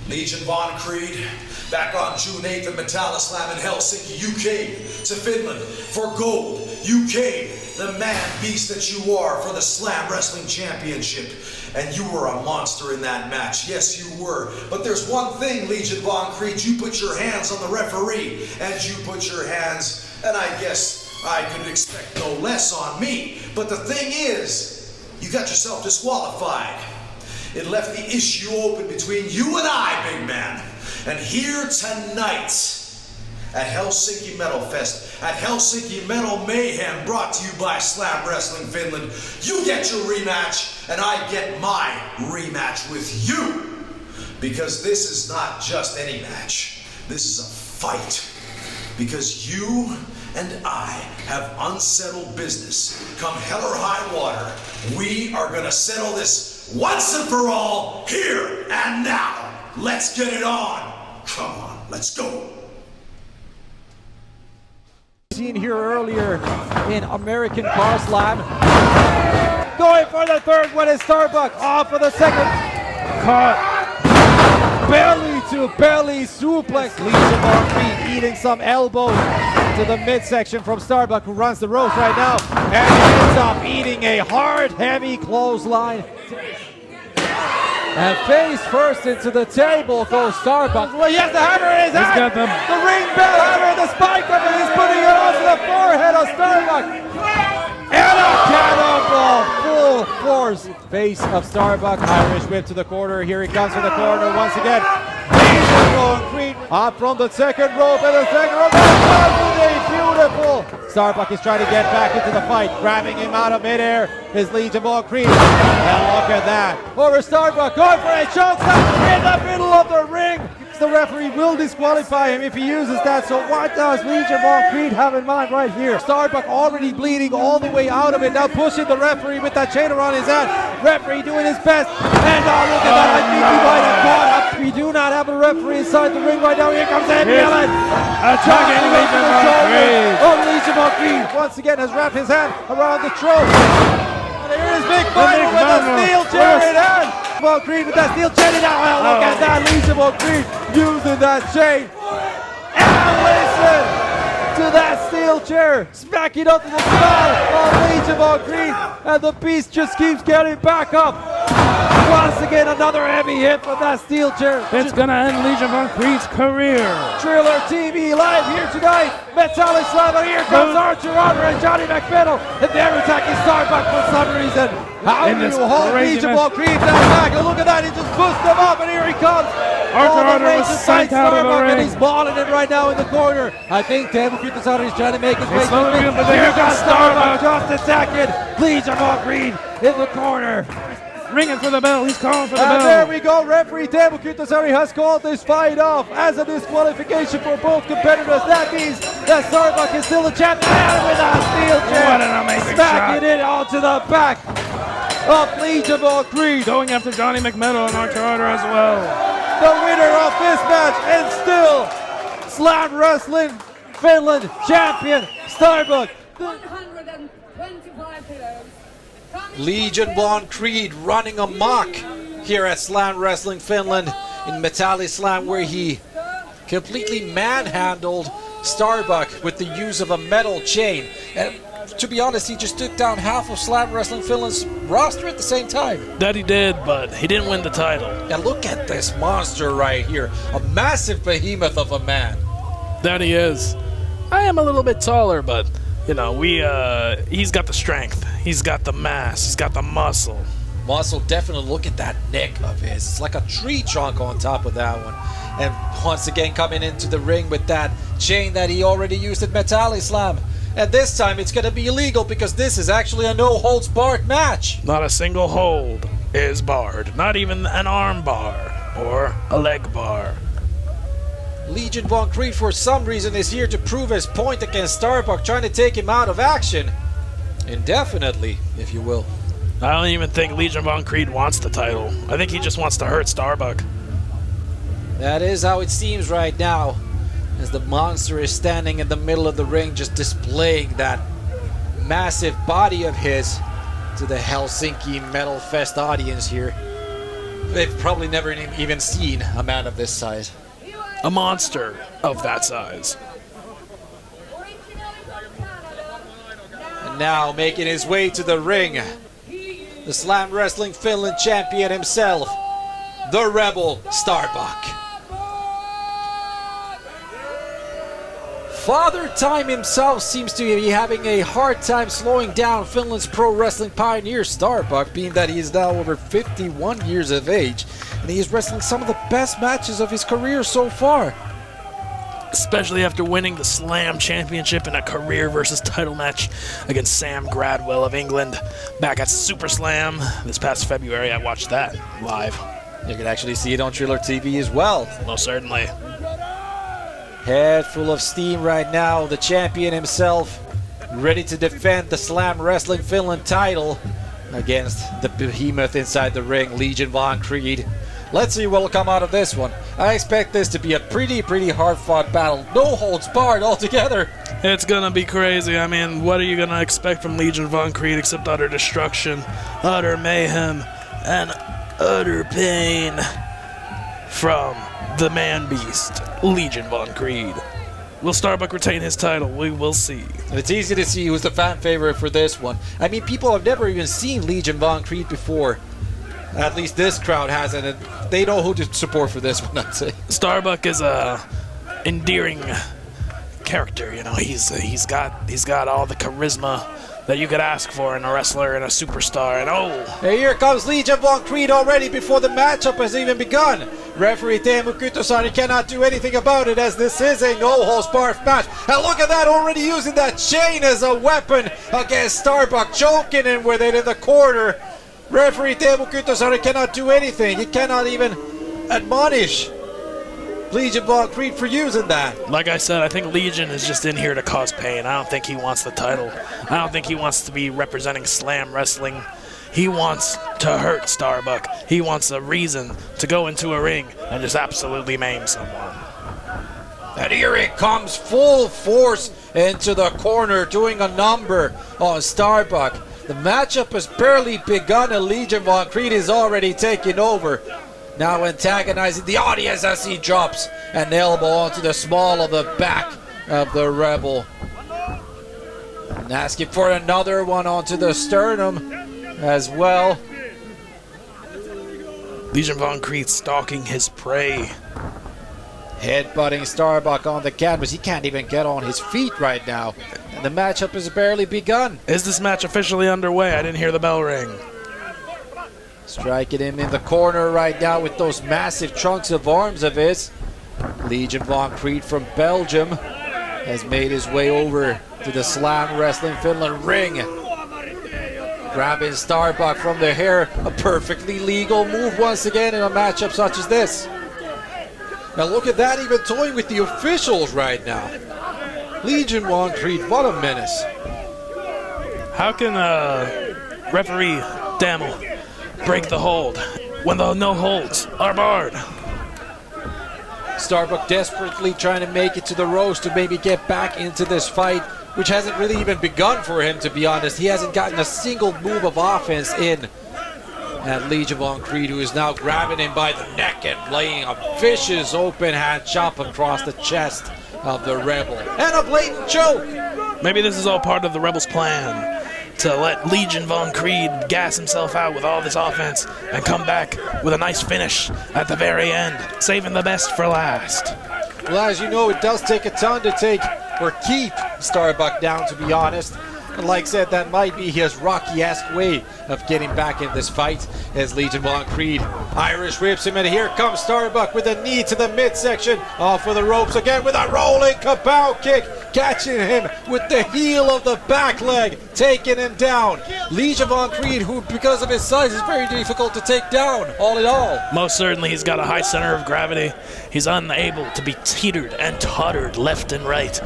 Legion Von Creed, back on June 8th at Metal Slam in Helsinki, you came to Finland for gold. You came, the man beast that you are, for the Slam Wrestling Championship. And you were a monster in that match. Yes, you were. But there's one thing, Legion Von Creed, you put your hands on the referee, and you put your hands, and I guess I could expect no less on me. But the thing is, you got yourself disqualified. It left the issue open between you and I, big man. And here tonight, at Hellsinki Metal Fest, at Hellsinki Metal Mayhem, brought to you by Slam Wrestling Finland, you get your rematch, and I get my rematch with you. Because this is not just any match. This is a fight. Because you and I have unsettled business. Come hell or high water, we are gonna settle this once and for all, here and now. Let's get it on. Come on, let's go. Seen here earlier in American Car Slam. Going for the third one is StarBuck. Off for the second. Caught. Belly to belly suplex. Legion Von Creed eating some elbows to the midsection from StarBuck, who runs the ropes right now. And ends up eating a hard, heavy clothesline. And face first into the table goes StarBuck. Well, he has the hammer in his hand. The ring bell hammer, the spike of it. He's putting it onto the forehead of StarBuck. And a cannonball, full force. Face of StarBuck. Irish whip to the corner. Here he comes from the corner once again. Creed up from the second rope, and the second rope is beautiful. StarBuck is trying to get back into the fight, grabbing him out of midair. His Legion Von Creed. And look at that. Over StarBuck, going for a choke slam in the middle of the ring. The referee will disqualify him if he uses that, so what does Legion Von Creed have in mind right here? StarBuck already bleeding all the way out of it, now pushing the referee with that chain around his hand. Referee doing his best, and look at that, I think he might have caught up. We do not have a referee inside the ring right now. Here comes Ed Yellen. Attacking Legion Von Creed. Oh, Legion Von Creed once again has wrapped his hand around the throat. And here is Big Final with a steel chair in hand. Von Creed with that steel chain in hand. Well, look at that, Legion Von Creed using that chain. And listen to that steel chair, smacking up to the skull of Legion Von Creed. And the beast just keeps getting back up. Once again, another heavy hit from that steel chair. It's gonna end Legion Von Creed's career. Triller TV live here tonight. Metallic Slam, and here comes Archer Honor and Johnny McMiddle. And they're attacking StarBuck for some reason. How do you hold Legion Von Creed down back? And look at that, he just pushed him up, and here he comes. Archer Honor was sent out of the ring. And he's balling it right now in the corner. I think Dominican Republic is trying to make his way. Here comes StarBuck just attacking Legion Von Creed in the corner. Ringing for the bell, he's calling for the and bell. There we go, referee Dominican Republic has called this fight off as a disqualification for both competitors. That means that StarBuck is still the champion, and with a steel chair, what an amazing smacking it onto the back of Legion Von Creed. Going after Johnny McMiddle and Archer Honor as well. The winner of this match, and still Slam Wrestling Finland champion, StarBuck. 125 kilos. Legion Von Creed running amok here at Slam Wrestling Finland in Metal Slam, where he completely manhandled StarBuck with the use of a metal chain. And to be honest, he just took down half of Slam Wrestling Finland's roster at the same time. That he did, but he didn't win the title. And look at this monster right here, a massive behemoth of a man. That he is. I am a little bit taller, but you know, he's got the strength, he's got the mass, he's got the muscle. Muscle, definitely. Look at that neck of his. It's like a tree trunk on top of that one. And once again coming into the ring with that chain that he already used at Metal Slam. And this time it's going to be illegal because this is actually a no-holds-barred match. Not a single hold is barred. Not even an arm bar or a leg bar. Legion Von Creed, for some reason, is here to prove his point against StarBuck, trying to take him out of action. Indefinitely, if you will. I don't even think Legion Von Creed wants the title. I think he just wants to hurt StarBuck. That is how it seems right now, as the monster is standing in the middle of the ring, just displaying that massive body of his to the Hellsinki Metal Fest audience here. They've probably never even seen a man of this size. A monster of that size. And now making his way to the ring, the Slam Wrestling Finland champion himself, the Rebel StarBuck. Father Time himself seems to be having a hard time slowing down Finland's pro wrestling pioneer StarBuck, being that he is now over 51 years of age, and he is wrestling some of the best matches of his career so far. Especially after winning the Slam Championship in a career versus title match against Sam Gradwell of England back at Super Slam this past February. I watched that live. You can actually see it on Triller TV as well. Most certainly. Head full of steam right now, the champion himself, ready to defend the Slam Wrestling Finland title against the behemoth inside the ring, Legion Von Creed. Let's see what will come out of this one. I expect this to be a pretty hard-fought battle. No holds barred altogether. It's gonna be crazy. I mean, what are you gonna expect from Legion Von Creed except utter destruction, utter mayhem, and utter pain from the man-beast, Legion Von Creed. Will StarBuck retain his title? We will see. It's easy to see who's the fan favorite for this one. I mean, people have never even seen Legion Von Creed before. At least this crowd hasn't, and they know who to support for this one, I'd say. StarBuck is a endearing character, you know. He's got all the charisma that you could ask for in a wrestler and a superstar. And here comes Legion Von Creed already before the matchup has even begun. Referee Teemu Kytösaari cannot do anything about it, as this is a no-holds-barred match. And look at that, already using that chain as a weapon against StarBuck, choking him with it in the corner. Referee Teemu Kytösaari cannot do anything. He cannot even admonish Legion Von Creed for using that. Like I said, I think Legion is just in here to cause pain. I don't think he wants the title. I don't think he wants to be representing Slam Wrestling. He wants to hurt StarBuck. He wants a reason to go into a ring and just absolutely maim someone. And here it comes, full force into the corner, doing a number on StarBuck. The matchup has barely begun and Legion Von Creed is already taking over. Now antagonizing the audience as he drops an elbow onto the small of the back of the Rebel. And asking for another one onto the sternum as well. Legion Von Creed stalking his prey. Headbutting StarBuck on the canvas. He can't even get on his feet right now. And the matchup has barely begun. Is this match officially underway? I didn't hear the bell ring. Striking him in the corner right now with those massive trunks of arms of his. Legion Von Creed from Belgium has made his way over to the Slam Wrestling Finland ring. Grabbing StarBuck from the hair. A perfectly legal move once again in a matchup such as this. Now look at that, even toying with the officials right now. Legion Von Creed, what a menace. How can referee Damel break the hold when the no holds are barred? StarBuck desperately trying to make it to the ropes to maybe get back into this fight, which hasn't really even begun for him, to be honest. He hasn't gotten a single move of offense in. And Legion Von Creed, who is now grabbing him by the neck and laying a vicious open hand chop across the chest of the Rebel. And a blatant choke! Maybe this is all part of the Rebels' plan to let Legion Von Creed gas himself out with all this offense and come back with a nice finish at the very end, saving the best for last. Well, as you know, it does take a ton to take or keep StarBuck down, to be honest. And like I said, that might be his Rocky-esque way of getting back in this fight as Legion Von Creed Irish whips him, and here comes StarBuck with a knee to the midsection, off of the ropes again with a rolling kapow kick, catching him with the heel of the back leg, taking him down. Legion Von Creed, who because of his size is very difficult to take down, all in all. Most certainly he's got a high center of gravity. He's unable to be teetered and tottered left and right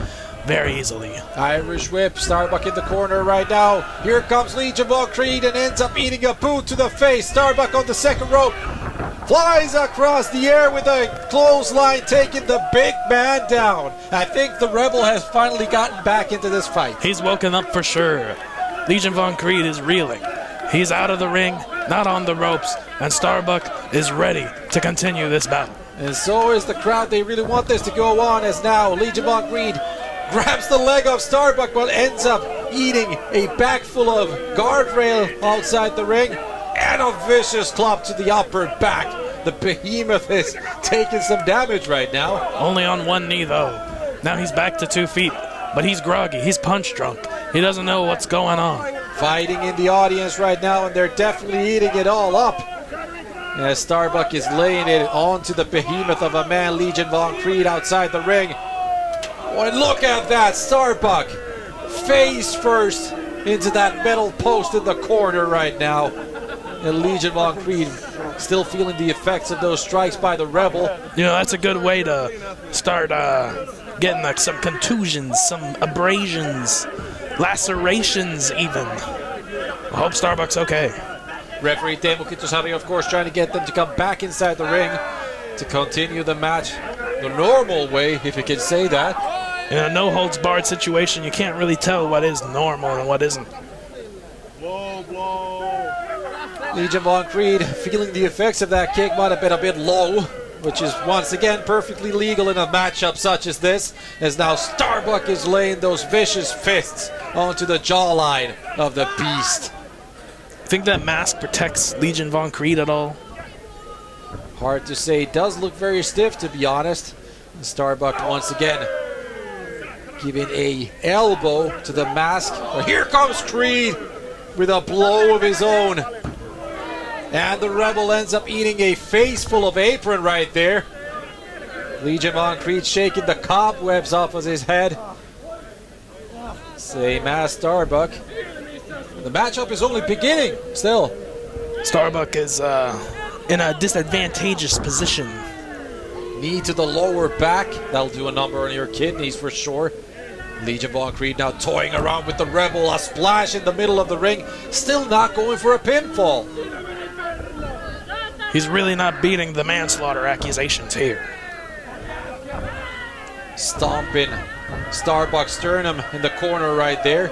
very easily. Irish whip, StarBuck in the corner right now. Here comes Legion Von Creed and ends up eating a boot to the face. StarBuck on the second rope, flies across the air with a clothesline, taking the big man down. I think the Rebel has finally gotten back into this fight. He's woken up for sure. Legion Von Creed is reeling. He's out of the ring, not on the ropes, and StarBuck is ready to continue this battle. And so is the crowd. They really want this to go on, as now Legion Von Creed grabs the leg of StarBuck but ends up eating a bag full of guardrail outside the ring and a vicious club to the upper back. The behemoth is taking some damage right now. Only on one knee though. Now he's back to 2 feet, but he's groggy, he's punch drunk. He doesn't know what's going on. Fighting in the audience right now, and they're definitely eating it all up. As StarBuck is laying it onto the behemoth of a man, Legion Von Creed, outside the ring. Oh, and look at that, StarBuck face first into that metal post in the corner right now. And Legion Von Creed still feeling the effects of those strikes by the Rebel. You know, that's a good way to start getting like some contusions, some abrasions, lacerations even. I hope StarBuck's okay. Referee Teemu Kitosari, of course, trying to get them to come back inside the ring to continue the match the normal way, if you can say that. In a no-holds-barred situation, you can't really tell what is normal and what isn't. Legion Von Creed feeling the effects of that kick, might have been a bit low, which is once again perfectly legal in a matchup such as this, as now StarBuck is laying those vicious fists onto the jawline of the beast. Think that mask protects Legion Von Creed at all? Hard to say. It does look very stiff, to be honest. And StarBuck once again giving a elbow to the mask. Well, here comes Creed with a blow of his own. And the Rebel ends up eating a face full of apron right there. Legion Von Creed shaking the cobwebs off of his head. Same as StarBuck. The matchup is only beginning still. StarBuck is in a disadvantageous position. Knee to the lower back. That'll do a number on your kidneys for sure. Legion Von Creed now toying around with the Rebel. A splash in the middle of the ring. Still not going for a pinfall. He's really not beating the manslaughter accusations here. Stomping StarBuck sternum in the corner right there.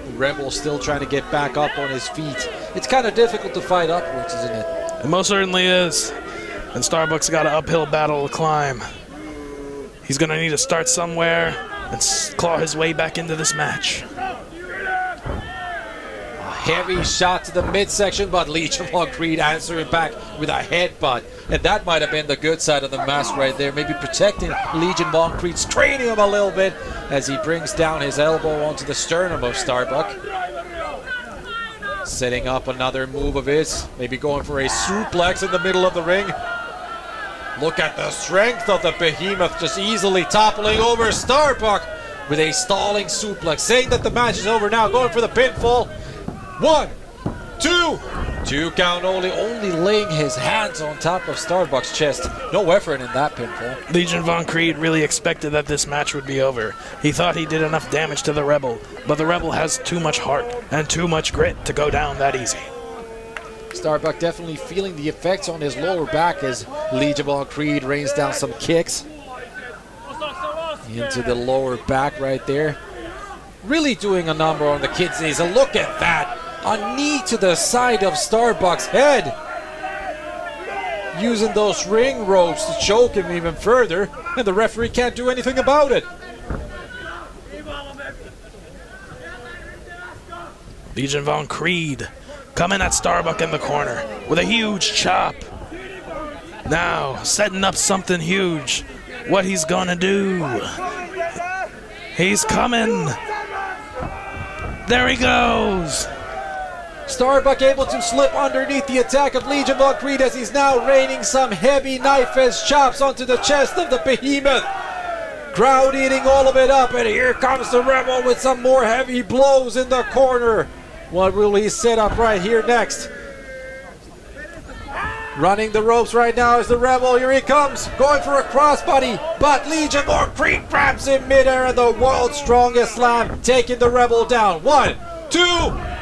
The Rebel still trying to get back up on his feet. It's kind of difficult to fight upwards, isn't it? It most certainly is. And StarBuck's got an uphill battle to climb. He's going to need to start somewhere and claw his way back into this match. Heavy shot to the midsection, but Legion Von Creed answering back with a headbutt. And that might have been the good side of the mask right there. Maybe protecting Legion Von Creed's cranium a little bit as he brings down his elbow onto the sternum of StarBuck. Setting up another move of his. Maybe going for a suplex in the middle of the ring. Look at the strength of the behemoth, just easily toppling over StarBuck with a stalling suplex. Saying that the match is over now, going for the pinfall. 1, 2, 2 count only laying his hands on top of StarBuck's chest. No effort in that pinfall. Legion Von Creed really expected that this match would be over. He thought he did enough damage to the Rebel, but the Rebel has too much heart and too much grit to go down that easy. StarBuck definitely feeling the effects on his lower back as Legion Von Creed rains down some kicks into the lower back right there. Really doing a number on the kid's knees, and look at that. A knee to the side of StarBuck's head. Using those ring ropes to choke him even further, and the referee can't do anything about it. Legion Von Creed coming at StarBuck in the corner with a huge chop. Now setting up something huge. What he's gonna do. He's coming. There he goes. StarBuck able to slip underneath the attack of Legion Von Creed as he's now raining some heavy knife-edge chops onto the chest of the behemoth. Crowd eating all of it up, and here comes the Rebel with some more heavy blows in the corner. What will he set up right here next? Running the ropes right now is the Rebel. Here he comes, going for a crossbody, but Legion Von Creed grabs him midair, and the world's strongest slam, taking the Rebel down. 1, 2,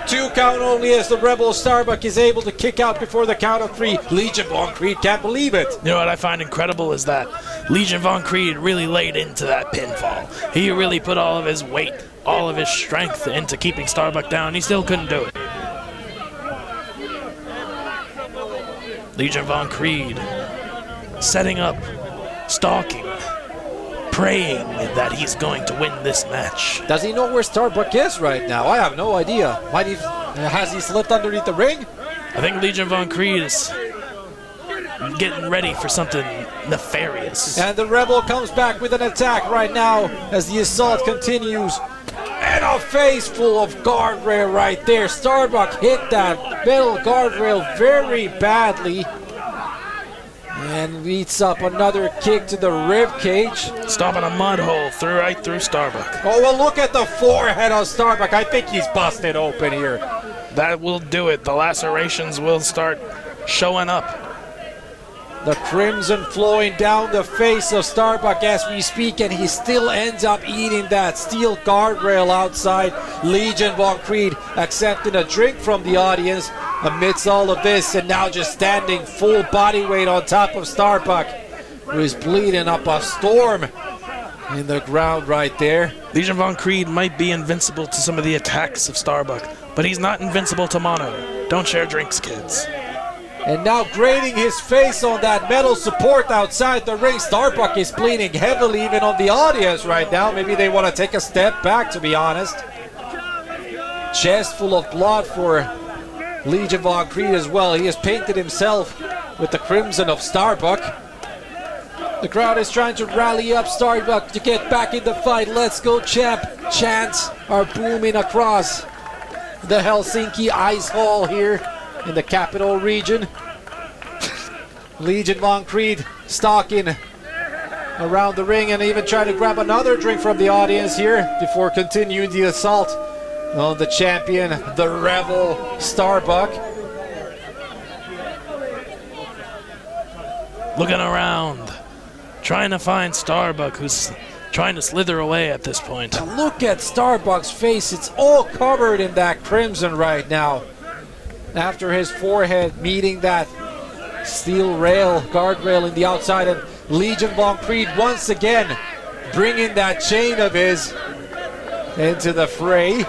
2 count only as the Rebel StarBuck is able to kick out before the count of 3. Legion Von Creed can't believe it. You know what I find incredible is that Legion Von Creed really laid into that pinfall. He really put all of his weight, all of his strength into keeping StarBuck down. He still couldn't do it. Legion von Creed setting up, stalking, praying that he's going to win this match. Does he know where StarBuck is right now? I have no idea. Has he slipped underneath the ring? I think Legion von Creed is getting ready for something nefarious. And the Rebel comes back with an attack right now as the assault continues. And a face full of guardrail right there. StarBuck hit that metal guardrail very badly. And beats up another kick to the rib cage. Stomping a mud hole right through StarBuck. Oh, well, look at the forehead of StarBuck. I think he's busted open here. That will do it. The lacerations will start showing up. The crimson flowing down the face of StarBuck as we speak, and he still ends up eating that steel guardrail outside. Legion von Creed accepting a drink from the audience amidst all of this, and now just standing full body weight on top of StarBuck, who is bleeding up a storm in the ground right there. Legion von Creed might be invincible to some of the attacks of StarBuck, but he's not invincible to mono. Don't share drinks, kids. And now grating his face on that metal support outside the ring. StarBuck is bleeding heavily even on the audience right now. Maybe they want to take a step back, to be honest. Chest full of blood for Legion von Creed as well. He has painted himself with the crimson of StarBuck. The crowd is trying to rally up StarBuck to get back in the fight. Let's go, champ. Chants are booming across the Helsinki Ice Hall here in the capital region. Legion von Creed stalking around the ring and even trying to grab another drink from the audience here before continuing the assault on the champion, the Rebel StarBuck. Looking around, trying to find StarBuck, who's trying to slither away at this point. And look at StarBuck's face. It's all covered in that crimson right now. After his forehead meeting that steel rail, guardrail in the outside, and Legion von Creed once again bringing that chain of his into the fray.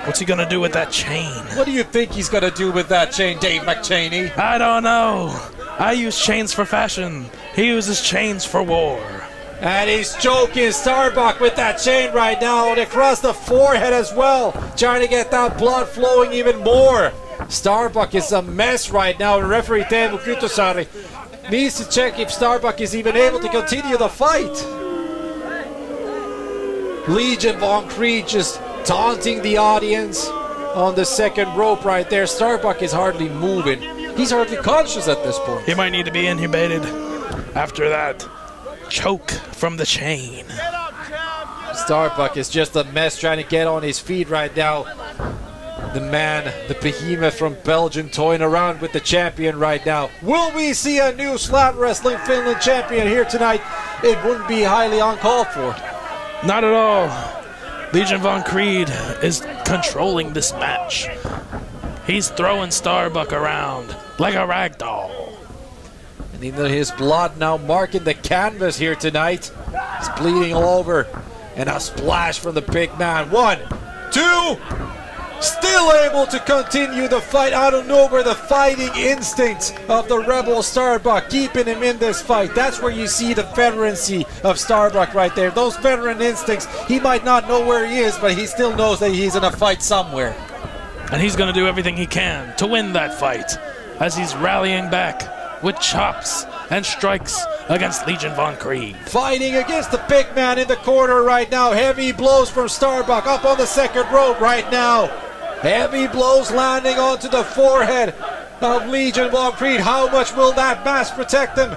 What's he gonna do with that chain? What do you think he's gonna do with that chain, Dave McChaney? I don't know. I use chains for fashion. He uses chains for war. And he's choking StarBuck with that chain right now, and across the forehead as well, trying to get that blood flowing even more. StarBuck is a mess right now, and referee Teemu Kytösaari needs to check if StarBuck is even able to continue the fight. Legion von Creed just taunting the audience on the second rope right there. StarBuck is hardly moving. He's hardly conscious at this point. He might need to be intubated after that choke from the chain. StarBuck is just a mess trying to get on his feet right now. The man, the behemoth from Belgium, toying around with the champion right now. Will we see a new Slam Wrestling Finland champion here tonight? It wouldn't be highly uncalled for. Not at all. Legion von Creed is controlling this match. He's throwing StarBuck around like a rag doll. And even his blood now marking the canvas here tonight. He's bleeding all over. And a splash from the big man. 1, 2... Still able to continue the fight. I don't know where the fighting instinct of the Rebel StarBuck keeping him in this fight. That's where you see the veterancy of StarBuck right there. Those veteran instincts. He might not know where he is, but he still knows that he's in a fight somewhere. And he's going to do everything he can to win that fight as he's rallying back with chops and strikes against Legion von Creed. Fighting against the big man in the corner right now. Heavy blows from StarBuck up on the second rope right now. Heavy blows landing onto the forehead of Legion von Creed. How much will that mask protect him?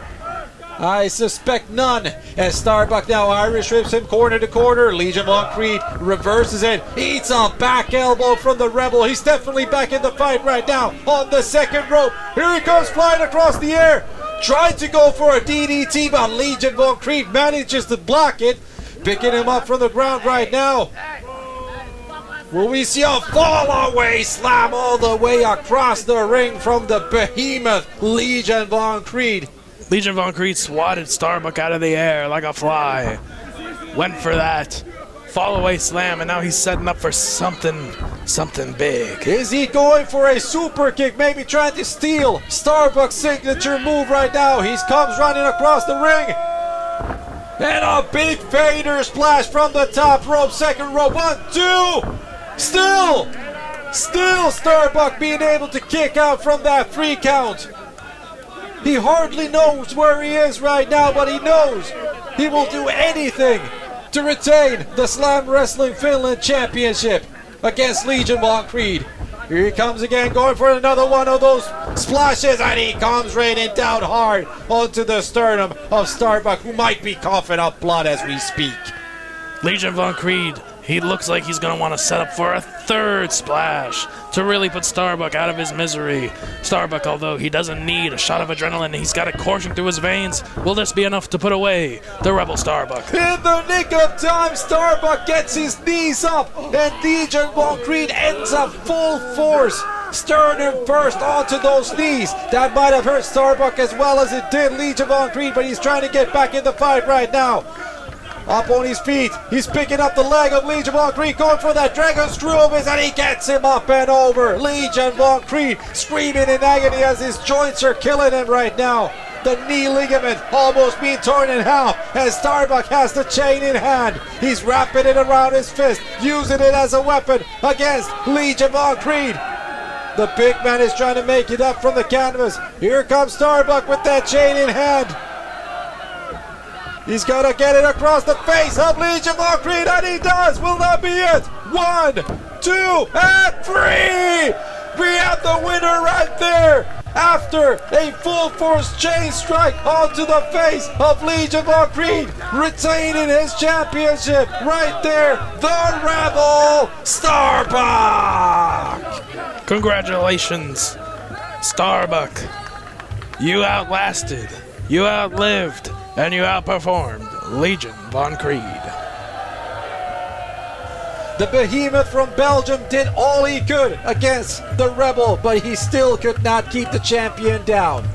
I suspect none. As StarBuck now Irish rips him corner to corner. Legion von Creed reverses it. Eats a back elbow from the Rebel. He's definitely back in the fight right now on the second rope. Here he comes flying across the air. Tried to go for a DDT, but Legion von Creed manages to block it. Picking him up from the ground right now. Will we see a fall away slam all the way across the ring from the behemoth Legion von Creed? Legion von Creed swatted StarBuck out of the air like a fly. Went for that fall away slam, and now he's setting up for something big. Is he going for a super kick, maybe trying to steal StarBuck's signature move right now? He comes running across the ring. And a big fader splash from the top rope, second rope, 1, 2. Still StarBuck being able to kick out from that 3 count. He hardly knows where he is right now, but he knows he will do anything to retain the Slam Wrestling Finland Championship against Legion Von Creed. Here he comes again, going for another one of those splashes, and he comes raining down hard onto the sternum of StarBuck, who might be coughing up blood as we speak. Legion Von Creed, he looks like he's going to want to set up for a 3rd splash to really put StarBuck out of his misery. StarBuck, although he doesn't need a shot of adrenaline, he's got it coursing through his veins. Will this be enough to put away the Rebel StarBuck? In the nick of time, StarBuck gets his knees up, and Legion Von Creed ends up full force, sternum first onto those knees. That might have hurt StarBuck as well as it did Legion Von Creed, but he's trying to get back in the fight right now. Up on his feet, he's picking up the leg of Legion Von Creed, going for that dragon screw of his, and he gets him up and over. Legion Von Creed screaming in agony as his joints are killing him right now. The knee ligament almost being torn in half as StarBuck has the chain in hand. He's wrapping it around his fist, using it as a weapon against Legion Von Creed. The big man is trying to make it up from the canvas. Here comes StarBuck with that chain in hand. He's gonna get it across the face of Legion Von Creed, and he does! Will that be it? 1, 2, and 3! We have the winner right there! After a full force chain strike onto the face of Legion Von Creed, retaining his championship right there, the Rebel StarBuck! Congratulations, StarBuck. You outlasted, you outlived, and you outperformed Legion Von Creed. The behemoth from Belgium did all he could against the Rebel, but he still could not keep the champion down.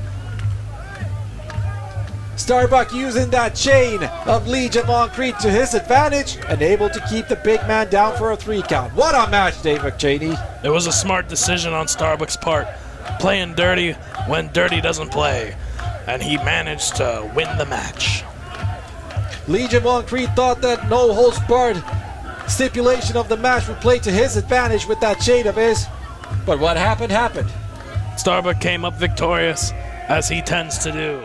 StarBuck using that chain of Legion Von Creed to his advantage and able to keep the big man down for a 3 count. What a match, Dave McChaney. It was a smart decision on StarBuck's part, playing dirty when dirty doesn't play, and he managed to win the match. Legion Von Creed thought that no holds barred stipulation of the match would play to his advantage with that chain of his, but what happened happened. StarBuck came up victorious, as he tends to do.